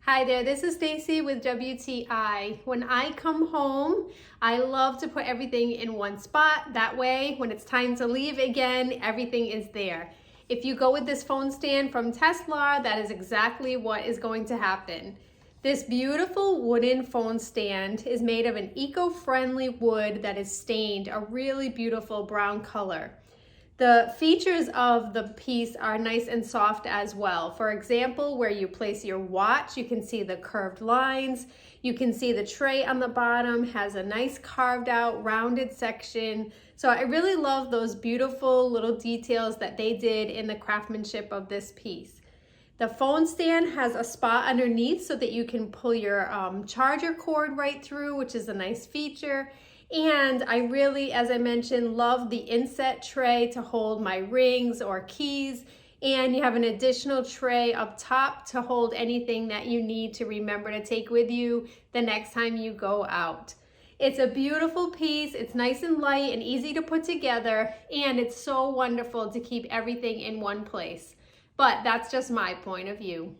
Hi there, this is Stacy with WTI. When I come home, I love to put everything in one spot. That way, when it's time to leave again, everything is there. If you go with this phone stand from TESLYAR, that is exactly what is going to happen. This beautiful wooden phone stand is made of an eco-friendly wood that is stained a really beautiful brown color. The features of the piece are nice and soft as well. For example, where you place your watch, you can see the curved lines. You can see the tray on the bottom has a nice carved out rounded section. So I really love those beautiful little details that they did in the craftsmanship of this piece. The phone stand has a spot underneath so that you can pull your charger cord right through, which is a nice feature. And I really, as I mentioned, love the inset tray to hold my rings or keys. And you have an additional tray up top to hold anything that you need to remember to take with you the next time you go out. It's a beautiful piece. It's nice and light and easy to put together. And it's so wonderful to keep everything in one place. But that's just my point of view.